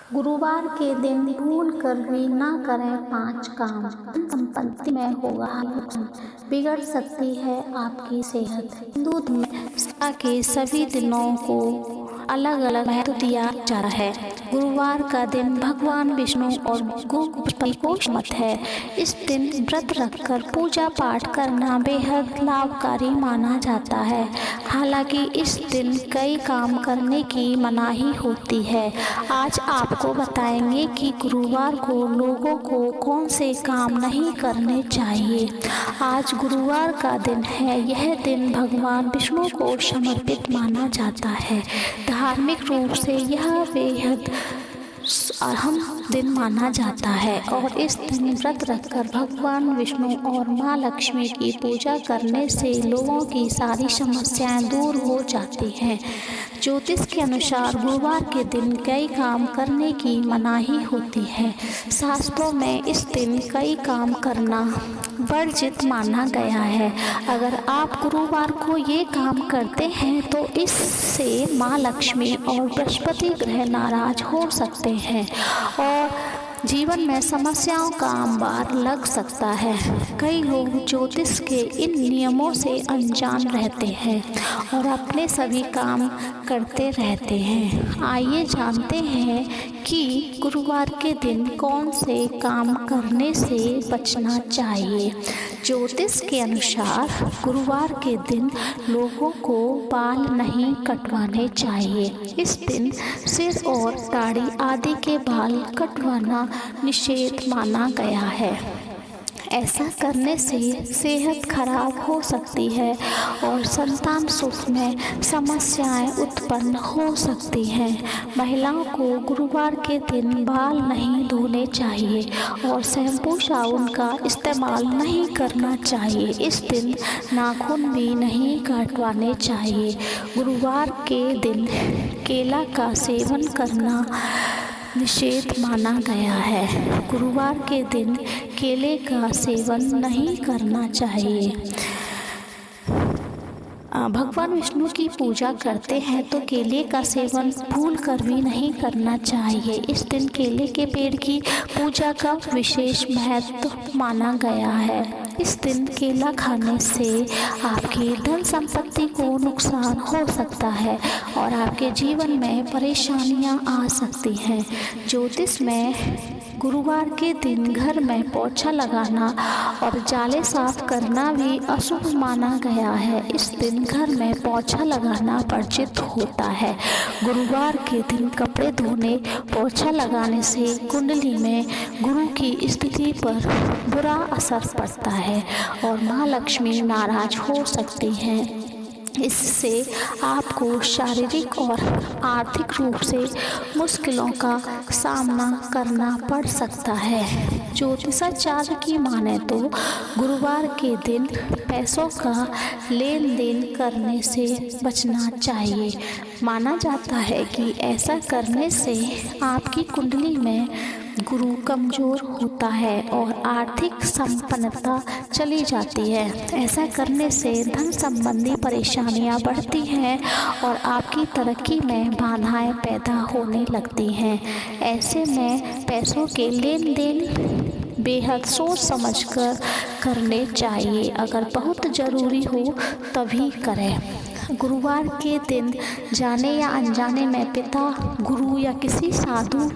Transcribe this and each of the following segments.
गुरुवार के दिन भूल कर भी ना करें 5 काम। धन संपत्ति में होगा नुकसान, बिगड़ सकती है आपकी सेहत। हिंदू धर्म में सप्ताह के सभी दिनों को अलग अलग महत्व दिया जाता है। गुरुवार का दिन भगवान विष्णु और गुरु बृहस्पति को समर्पित है। इस दिन व्रत रखकर पूजा पाठ करना बेहद लाभकारी माना जाता है। हालांकि इस दिन कई काम करने की मनाही होती है। आज आपको बताएंगे कि गुरुवार को लोगों को कौन से काम नहीं करने चाहिए। आज गुरुवार का दिन है। यह दिन भगवान विष्णु को समर्पित माना जाता है। धार्मिक रूप से यह बेहद अहम दिन माना जाता है और इस दिन व्रत रखकर भगवान विष्णु और माँ लक्ष्मी की पूजा करने से लोगों की सारी समस्याएं दूर हो जाती हैं। ज्योतिष के अनुसार गुरुवार के दिन कई काम करने की मनाही होती है। शास्त्रों में इस दिन कई काम करना वर्जित माना गया है। अगर आप गुरुवार को ये काम करते हैं तो इससे माँ लक्ष्मी और बृहस्पति ग्रह नाराज हो सकते हैं और जीवन में समस्याओं का अंबार लग सकता है। कई लोग ज्योतिष के इन नियमों से अनजान रहते हैं और अपने सभी काम करते रहते हैं। आइए जानते हैं कि गुरुवार के दिन कौन से काम करने से बचना चाहिए। ज्योतिष के अनुसार गुरुवार के दिन लोगों को बाल नहीं कटवाने चाहिए। इस दिन सिर और दाढ़ी आदि के बाल कटवाना निषेध माना गया है। ऐसा करने से सेहत खराब हो सकती है और संतान सुख में समस्याएं उत्पन्न हो सकती हैं। महिलाओं को गुरुवार के दिन बाल नहीं धोने चाहिए और शैम्पू साबुन का इस्तेमाल नहीं करना चाहिए। इस दिन नाखून भी नहीं काटवाने चाहिए। गुरुवार के दिन केला का सेवन करना निषेध माना गया है। गुरुवार के दिन केले का सेवन नहीं करना चाहिए। भगवान विष्णु की पूजा करते हैं तो केले का सेवन भूल कर भी नहीं करना चाहिए। इस दिन केले के पेड़ की पूजा का विशेष महत्व माना गया है। इस दिन केला खाने से आपकी धन संपत्ति को नुकसान हो सकता है और आपके जीवन में परेशानियां आ सकती हैं। ज्योतिष में गुरुवार के दिन घर में पोछा लगाना और जाले साफ करना भी अशुभ माना गया है। इस दिन घर में पोछा लगाना वर्जित होता है। गुरुवार के दिन कपड़े धोने पोछा लगाने से कुंडली में गुरु की स्थिति पर बुरा असर पड़ता है और माँ लक्ष्मी नाराज हो सकती हैं। इससे आपको शारीरिक और आर्थिक रूप से मुश्किलों का सामना करना पड़ सकता है। ज्योतिषाचार्य की माने तो गुरुवार के दिन पैसों का लेन देन करने से बचना चाहिए। माना जाता है कि ऐसा करने से आपकी कुंडली में गुरु कमज़ोर होता है और आर्थिक संपन्नता चली जाती है। ऐसा करने से धन संबंधी परेशानियां बढ़ती हैं और आपकी तरक्की में बाधाएं पैदा होने लगती हैं। ऐसे में पैसों के लेन देन बेहद सोच समझकर करने चाहिए। अगर बहुत ज़रूरी हो तभी करें। गुरुवार के दिन जाने या अनजाने में पिता, गुरु या किसी साधु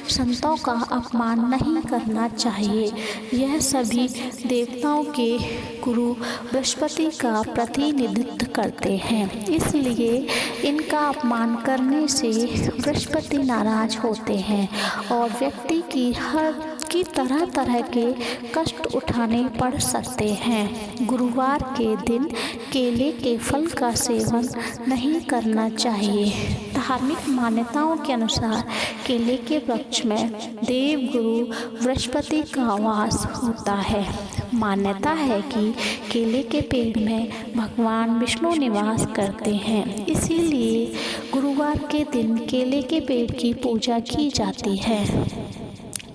संतों का अपमान नहीं करना चाहिए। यह सभी देवताओं के गुरु बृहस्पति का प्रतिनिधित्व करते हैं, इसलिए इनका अपमान करने से बृहस्पति नाराज होते हैं और व्यक्ति की तरह तरह के कष्ट उठाने पड़ सकते हैं। गुरुवार के दिन केले के फल का सेवन नहीं करना चाहिए। धार्मिक मान्यताओं के अनुसार केले के वृक्ष में देव गुरु बृहस्पति का वास होता है। मान्यता है कि केले के पेड़ में भगवान विष्णु निवास करते हैं, इसीलिए गुरुवार के दिन केले के पेड़ की पूजा की जाती है।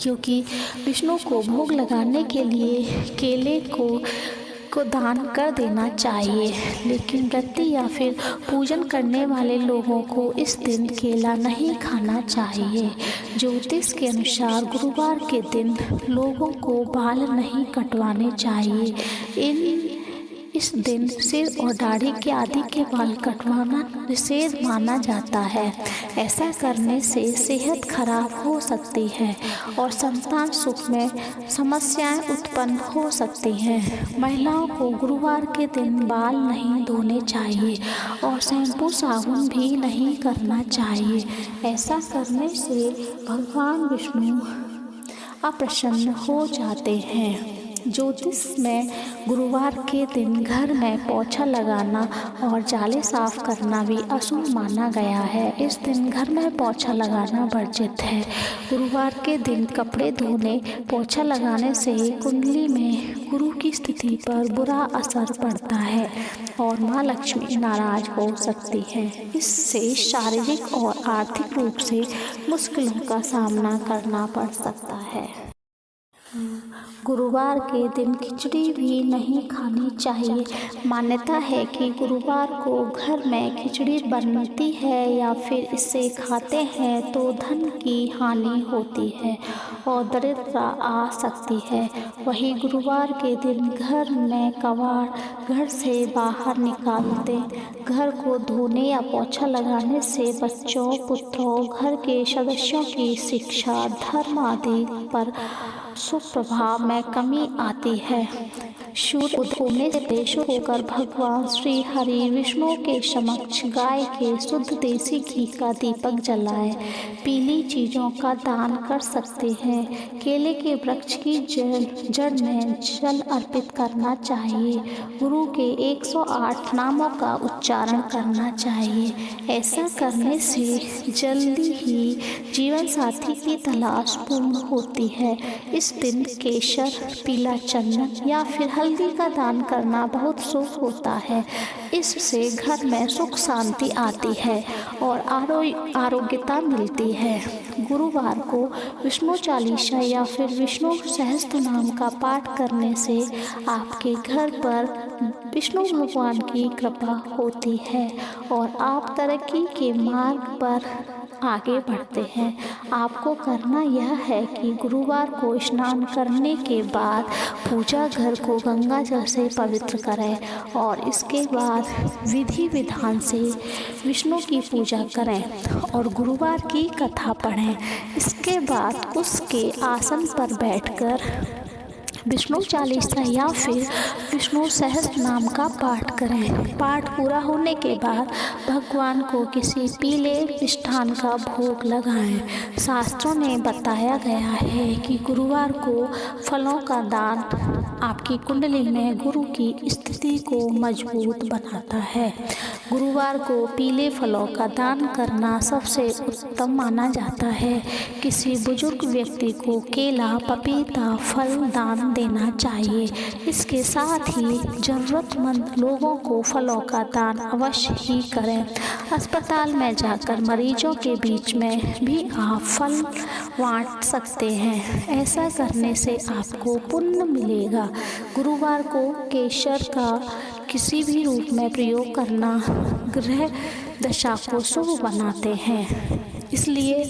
क्योंकि विष्णु को भोग लगाने के लिए केले को दान कर देना चाहिए। लेकिन व्रती या फिर पूजन करने वाले लोगों को इस दिन केला नहीं खाना चाहिए। ज्योतिष के अनुसार गुरुवार के दिन लोगों को बाल नहीं कटवाने चाहिए। इस दिन सिर और दाढ़ी के आदि के बाल कटवाना निषेध माना जाता है। ऐसा करने से सेहत खराब हो सकती है और संतान सुख में समस्याएं उत्पन्न हो सकती हैं। महिलाओं को गुरुवार के दिन बाल नहीं धोने चाहिए और शैम्पू साबुन भी नहीं करना चाहिए। ऐसा करने से भगवान विष्णु अप्रसन्न हो जाते हैं। ज्योतिष में गुरुवार के दिन घर में पोछा लगाना और जाले साफ करना भी अशुभ माना गया है। इस दिन घर में पोछा लगाना वर्जित है। गुरुवार के दिन कपड़े धोने, पोछा लगाने से कुंडली में गुरु की स्थिति पर बुरा असर पड़ता है और माँ लक्ष्मी नाराज हो सकती है। इससे शारीरिक और आर्थिक रूप से मुश्किलों का सामना करना पड़ सकता है। गुरुवार के दिन खिचड़ी भी नहीं खानी चाहिए। मान्यता है कि गुरुवार को घर में खिचड़ी बनती है या फिर इसे खाते हैं तो धन की हानि होती है और दरिद्रता आ सकती है। वहीं गुरुवार के दिन घर में कबाड़ घर से बाहर निकालते, घर को धोने या पोछा लगाने से बच्चों, पुत्रों, घर के सदस्यों की शिक्षा, धर्म आदि पर शुभ प्रभाव में कमी आती है। सूर्य उदय होने से पेश होकर भगवान श्री हरि विष्णु के समक्ष गाय के शुद्ध देसी घी का दीपक जलाएं। पीली चीज़ों का दान कर सकते हैं। केले के वृक्ष की जड़ में जल अर्पित करना चाहिए। गुरु के 108 नामों का उच्चारण करना चाहिए। ऐसा करने से जल्दी ही जीवन साथी की तलाश पूर्ण होती है। इस दिन केसर, पीला चंदन या फिर हल्दी का दान करना बहुत शुभ होता है। इससे घर में सुख शांति आती है और आरोग्यता मिलती है। गुरुवार को विष्णु चालीसा या फिर विष्णु सहस्त्र नाम का पाठ करने से आपके घर पर विष्णु भगवान की कृपा होती है और आप तरक्की के मार्ग पर आगे बढ़ते हैं। आपको करना यह है कि गुरुवार को स्नान करने के बाद पूजा घर को गंगा जल से पवित्र करें और इसके बाद विधि विधान से विष्णु की पूजा करें और गुरुवार की कथा पढ़ें। इसके बाद उसके आसन पर बैठकर विष्णु चालीसा या फिर विष्णु सहस्त्र नाम का पाठ करें। पाठ पूरा होने के बाद भगवान को किसी पीले मिष्ठान का भोग लगाएं। शास्त्रों में बताया गया है कि गुरुवार को फलों का दान आपकी कुंडली में गुरु की स्थिति को मजबूत बनाता है। गुरुवार को पीले फलों का दान करना सबसे उत्तम माना जाता है। किसी बुजुर्ग व्यक्ति को केला, पपीता, फल दान देना चाहिए। इसके साथ ही जरूरतमंद लोगों को फलों का दान अवश्य ही करें। अस्पताल में जाकर मरीजों के बीच में भी आप फल बांट सकते हैं। ऐसा करने से आपको पुण्य मिलेगा। गुरुवार को केसर का किसी भी रूप में प्रयोग करना ग्रह दशा को शुभ बनाते हैं, इसलिए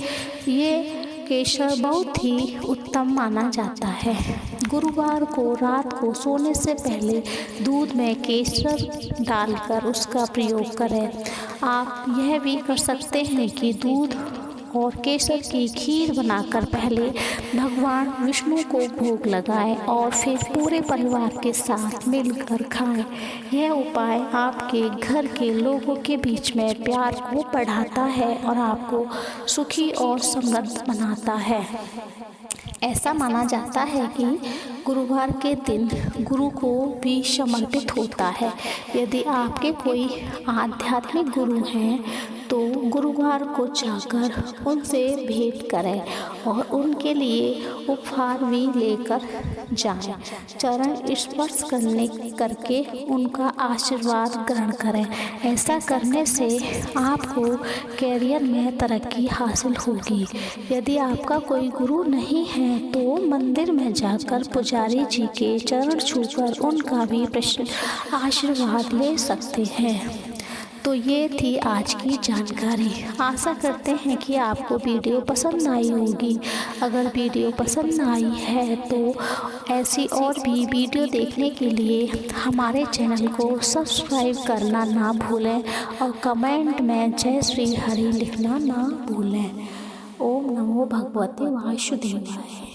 ये केसर बहुत ही उत्तम माना जाता है। गुरुवार को रात को सोने से पहले दूध में केसर डालकर उसका प्रयोग करें। आप यह भी कर सकते हैं कि दूध और केसर की खीर बनाकर पहले भगवान विष्णु को भोग लगाएं और फिर पूरे परिवार के साथ मिलकर खाएं। यह उपाय आपके घर के लोगों के बीच में प्यार को बढ़ाता है और आपको सुखी और समृद्ध बनाता है। ऐसा माना जाता है कि गुरुवार के दिन गुरु को भी समर्पित होता है। यदि आपके कोई आध्यात्मिक गुरु हैं तो गुरुवार को जाकर उनसे भेंट करें और उनके लिए उपहार भी लेकर जाएं। चरण स्पर्श करके उनका आशीर्वाद ग्रहण करें। ऐसा करने से आपको कैरियर में तरक्की हासिल होगी। यदि आपका कोई गुरु नहीं है हैं तो मंदिर में जाकर पुजारी जी के चरण छूकर उनका भी आशीर्वाद ले सकते हैं। तो ये थी आज की जानकारी। आशा करते हैं कि आपको वीडियो पसंद आई होगी। अगर वीडियो पसंद आई है तो ऐसी और भी वीडियो देखने के लिए हमारे चैनल को सब्सक्राइब करना ना भूलें और कमेंट में जय श्री हरि लिखना ना भूलें। ओम नमो भगवते वासुदेवाय।